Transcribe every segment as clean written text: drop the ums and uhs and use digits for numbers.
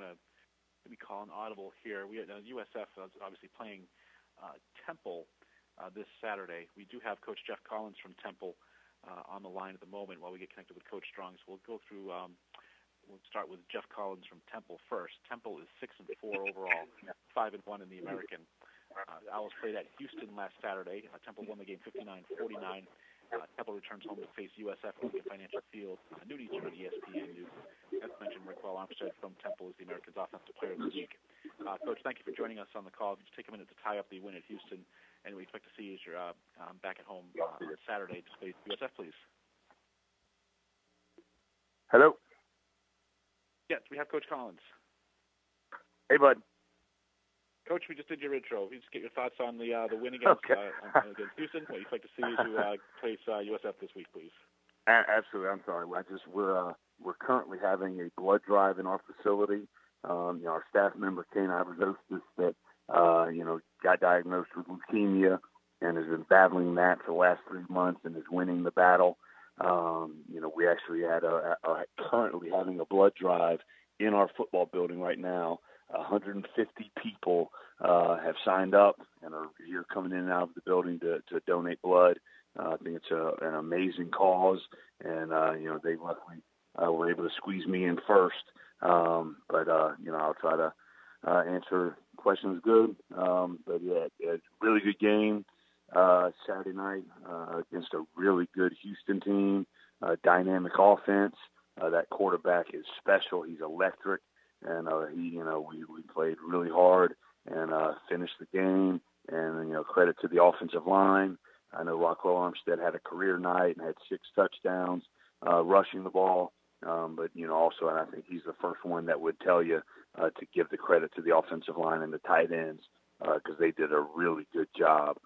to maybe call an audible here. We USF is obviously playing Temple this Saturday. We do have Coach Geoff Collins from Temple on the line at the moment while we get connected with Coach Strong. So we'll go through. We'll start with Geoff Collins from Temple first. Temple is 6-4 overall, 5-1 in the American. Owls played at Houston last Saturday. Temple won the game 59-49. Temple returns home to face USF at Lincoln Financial Field. New to for ESPN News. As mentioned, Raquel Armstead from Temple is the American's Offensive Player of the Week. Coach, thank you for joining us on the call. Just take a minute to tie up the win at Houston, and we expect to see you as you're back at home on Saturday to face USF, please. Hello. Yes, we have Coach Collins. Hey, bud. Coach, we just did your intro. We just get your thoughts on the win against Houston. What you'd like to see as you face USF this week, please. Absolutely. I'm sorry. We're currently having a blood drive in our facility. Our staff member Kane Iverdostis that got diagnosed with leukemia and has been battling that for the last 3 months and is winning the battle. We actually are currently having a blood drive in our football building right now. 150 people have signed up and are here coming in and out of the building to donate blood. I think it's an amazing cause, and they luckily were able to squeeze me in first. But I'll try to answer questions good. But yeah, it's a really good game Saturday night against a really good Houston team, dynamic offense. That quarterback is special. He's electric. And we played really hard and finished the game. And credit to the offensive line. I know Raquel Armstead had a career night and had 6 touchdowns rushing the ball. But also, and I think he's the first one that would tell you to give the credit to the offensive line and the tight ends because they did a really good job.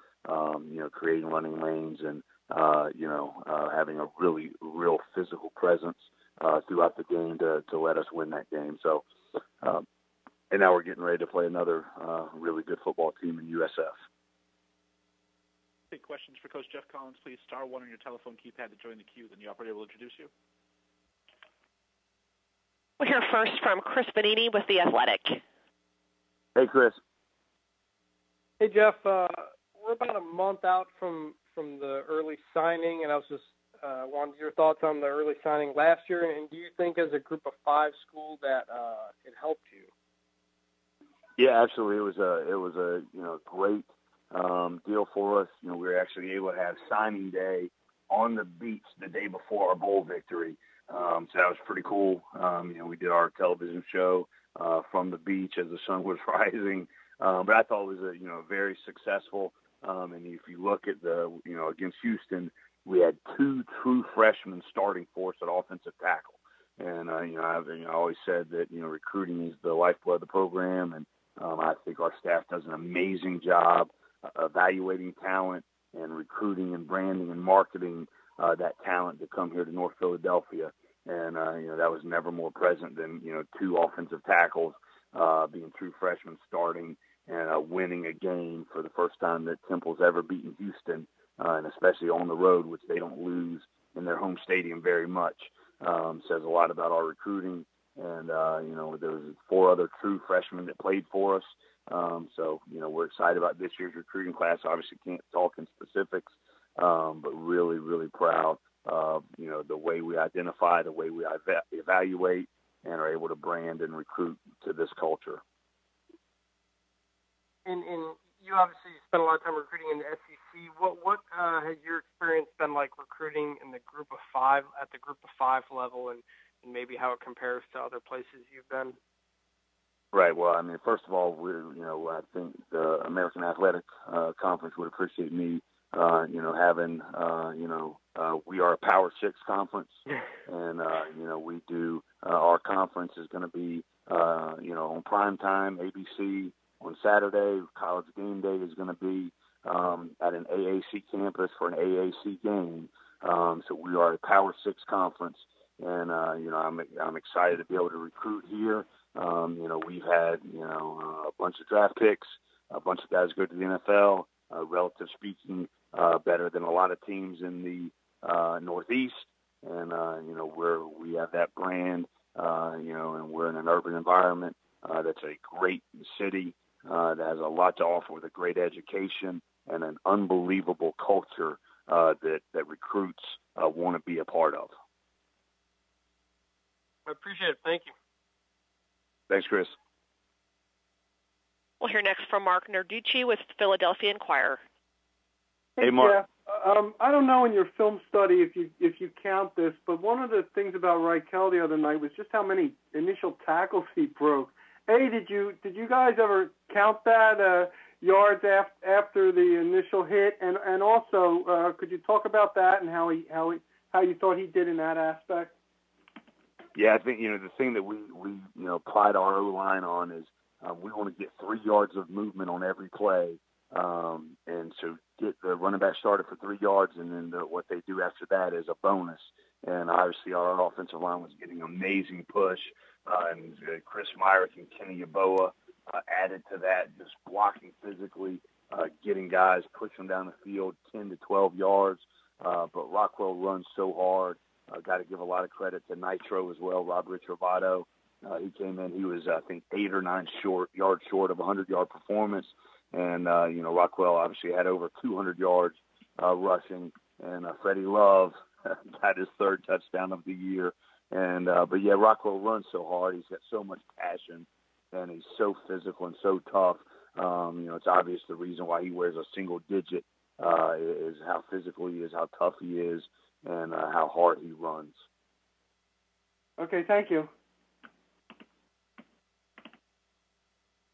Creating running lanes and having a really real physical presence throughout the game to let us win that game. So. And now we're getting ready to play another really good football team in USF. Take questions for Coach Geoff Collins, please. *1 on your telephone keypad to join the queue. Then the operator will introduce you. We'll hear first from Chris Bonini with The Athletic. Hey, Chris. Hey, Geoff. We're about a month out from the early signing, and I was just wanted your thoughts on the early signing last year, and do you think as a Group of 5 school that it helped you? Yeah, absolutely. It was a great deal for us. We were actually able to have signing day on the beach the day before our bowl victory, so that was pretty cool. We did our television show from the beach as the sun was rising, but I thought it was very successful. And if you look at against Houston, we had 2 true freshmen starting for us at offensive tackle. And, I always said that, recruiting is the lifeblood of the program. And I think our staff does an amazing job evaluating talent and recruiting and branding and marketing that talent to come here to North Philadelphia. And, that was never more present than, 2 offensive tackles being true freshmen starting and winning a game for the first time that Temple's ever beaten Houston. And especially on the road, which they don't lose in their home stadium very much, says a lot about our recruiting. And, there was 4 other true freshmen that played for us. So, we're excited about this year's recruiting class. Obviously can't talk in specifics, but really, really proud of, the way we identify, the way we evaluate, and are able to brand and recruit to this culture. And you obviously spent a lot of time recruiting in the SEC. What has your experience been like recruiting in the Group of 5 at the Group of 5 level, and maybe how it compares to other places you've been? Right. Well, I mean, first of all, I think the American Athletic Conference would appreciate me, having, we are a Power 6 conference, and we do. Our conference is going to be, on prime time, ABC. On Saturday, College Game Day is going to be at an AAC campus for an AAC game. So we are a Power 6 conference, and I'm excited to be able to recruit here. We've had a bunch of draft picks, a bunch of guys go to the NFL. Relative speaking, better than a lot of teams in the Northeast, and we have that brand. And we're in an urban environment. that's a great city that has a lot to offer with a great education and an unbelievable culture that recruits want to be a part of. I appreciate it. Thank you. Thanks, Chris. We'll hear next from Mark Narducci with Philadelphia Inquirer. Hey, Mark. Yeah, I don't know in your film study if you count this, but one of the things about Reichel the other night was just how many initial tackles he broke. Did you guys ever count that yards after the initial hit? And also, could you talk about that and how you thought he did in that aspect? Yeah, I think the thing that we pride our O-line on is we want to get 3 yards of movement on every play, and so get the running back started for 3 yards, and then what they do after that is a bonus. And obviously, our offensive line was getting amazing push, and Chris Myrick and Kenny Yeboah added to that, just blocking physically, getting guys, pushing them down the field 10 to 12 yards. But Rockwell runs so hard. Got to give a lot of credit to Nitro as well, Robert Trovato. He came in, he was, I think, 8 or 9 yards short of a 100-yard performance. And, Rockwell obviously had over 200 yards rushing. And Freddie Love got his 3rd touchdown of the year. And but, yeah, Rockwell runs so hard. He's got so much passion, and he's so physical and so tough. It's obvious the reason why he wears a single digit is how physical he is, how tough he is, and how hard he runs. Okay, thank you.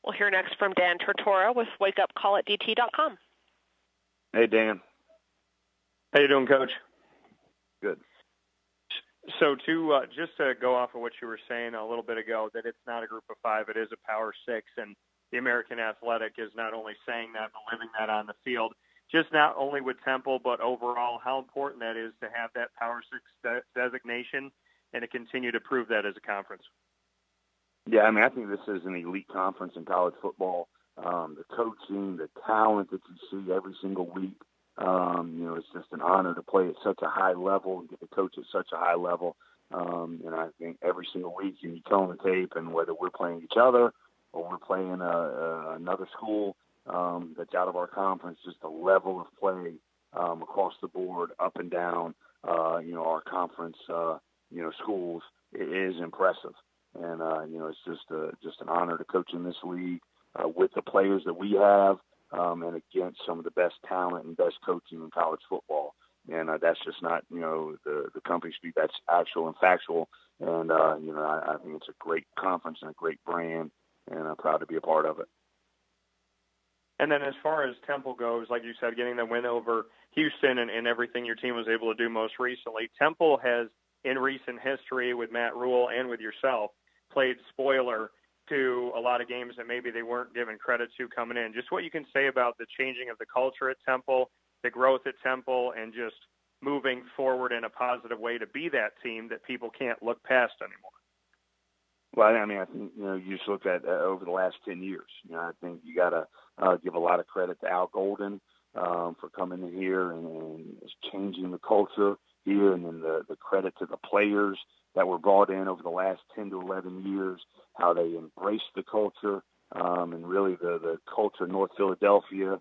We'll hear next from Dan Turturro with wakeupcallatdt.com. Hey, Dan. How you doing, Coach? Good. So just to go off of what you were saying a little bit ago, that it's not a group of 5, it is a Power 6, and the American Athletic is not only saying that but living that on the field. Just not only with Temple, but overall, how important that is to have that Power 6 designation and to continue to prove that as a conference. Yeah, I mean, I think this is an elite conference in college football. The coaching, the talent that you see every single week, it's just an honor to play at such a high level and get to coach at such a high level. And I think every single week you tell on the tape, and whether we're playing each other or we're playing another school that's out of our conference, just the level of play across the board, up and down, our conference, schools is impressive. And, it's just an honor to coach in this league with the players that we have and against some of the best talent and best coaching in college football. And that's just not, the company speak. That's actual and factual. And, I think it's a great conference and a great brand, and I'm proud to be a part of it. And then as far as Temple goes, like you said, getting the win over Houston and everything your team was able to do most recently, Temple has, in recent history with Matt Rule and with yourself, played spoiler to a lot of games that maybe they weren't given credit to coming in. Just what you can say about the changing of the culture at Temple, the growth at Temple, and just moving forward in a positive way to be that team that people can't look past anymore. Well, I mean, I think, you just look at over the last 10 years. I think you got to give a lot of credit to Al Golden for coming in here and changing the culture here, and then the credit to the players that were brought in over the last 10 to 11 years, how they embraced the culture, and really the culture in North Philadelphia,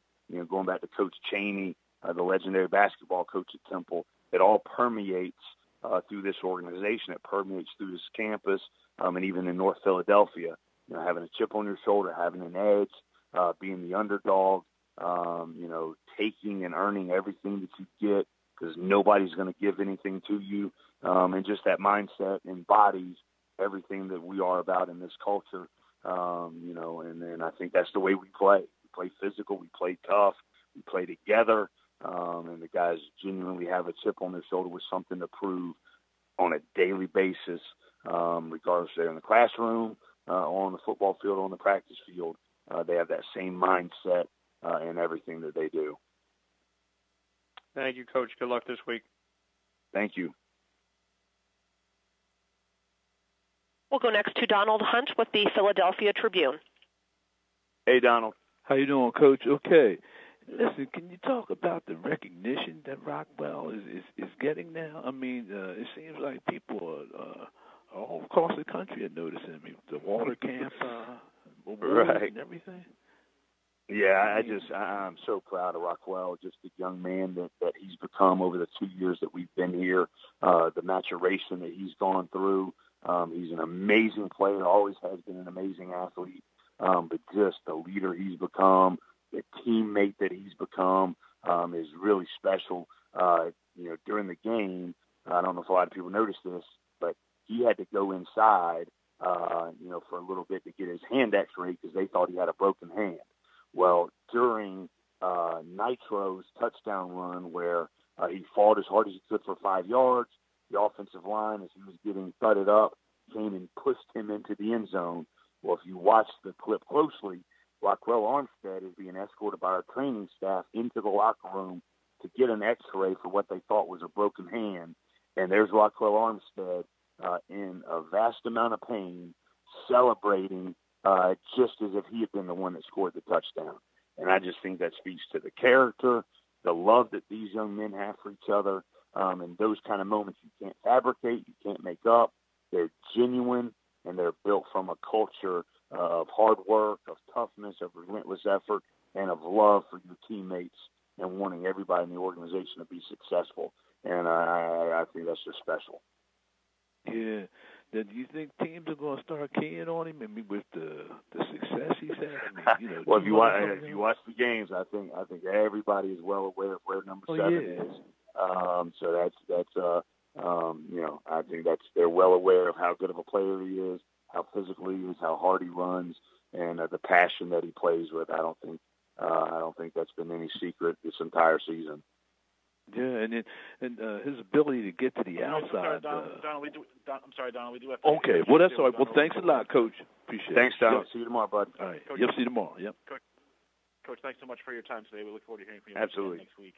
going back to Coach Chaney, the legendary basketball coach at Temple. It all permeates through this organization. It permeates through this campus, and even in North Philadelphia, having a chip on your shoulder, having an edge, being the underdog, taking and earning everything that you get, because nobody's going to give anything to you. And just that mindset embodies everything that we are about in this culture, and then I think that's the way we play. We play physical, we play tough, we play together, and the guys genuinely have a chip on their shoulder with something to prove on a daily basis, regardless if they're in the classroom, or on the football field, or on the practice field. They have that same mindset in everything that they do. Thank you, Coach. Good luck this week. Thank you. We'll go next to Donald Hunt with the Philadelphia Tribune. Hey, Donald. How you doing, Coach? Okay. Listen, can you talk about the recognition that Rockwell is getting now? I mean, it seems like people are all across the country are noticing. I mean, the water camp awards Right. and everything. Yeah, I'm so proud of Rockwell, just the young man that he's become over the 2 years that we've been here, the maturation that he's gone through. He's an amazing player, always has been an amazing athlete, but just the leader he's become, the teammate that he's become is really special. During the game, I don't know if a lot of people noticed this, but he had to go inside, for a little bit to get his hand x-rayed because they thought he had a broken hand. Well, during Nitro's touchdown run where he fought as hard as he could for 5 yards, the offensive line, as he was getting thudded up, came and pushed him into the end zone. Well, if you watch the clip closely, Rockwell Armstead is being escorted by our training staff into the locker room to get an x-ray for what they thought was a broken hand. And there's Rockwell Armstead in a vast amount of pain, celebrating just as if he had been the one that scored the touchdown. And I just think that speaks to the character, the love that these young men have for each other, and those kind of moments you can't fabricate, you can't make up. They're genuine, and they're built from a culture of hard work, of toughness, of relentless effort, and of love for your teammates and wanting everybody in the organization to be successful. And I think that's just special. Yeah. Now, do you think teams are going to start keying on him? I mean, with the success he's had. I mean, well, if you watch the games, I think everybody is well aware of where number 7 is. So that's I think they're well aware of how good of a player he is, how physical he is, how hard he runs, and the passion that he plays with. I don't think that's been any secret this entire season. Yeah, and his ability to get to the outside. I'm sorry, Donald. We do have. Okay, well that's all right. Well, thanks a lot, Coach. Appreciate it. Thanks, Donald. Yep. See you tomorrow, bud. All right. Coach, see you tomorrow. Yep. Coach, thanks so much for your time today. We look forward to hearing from you Absolutely next week.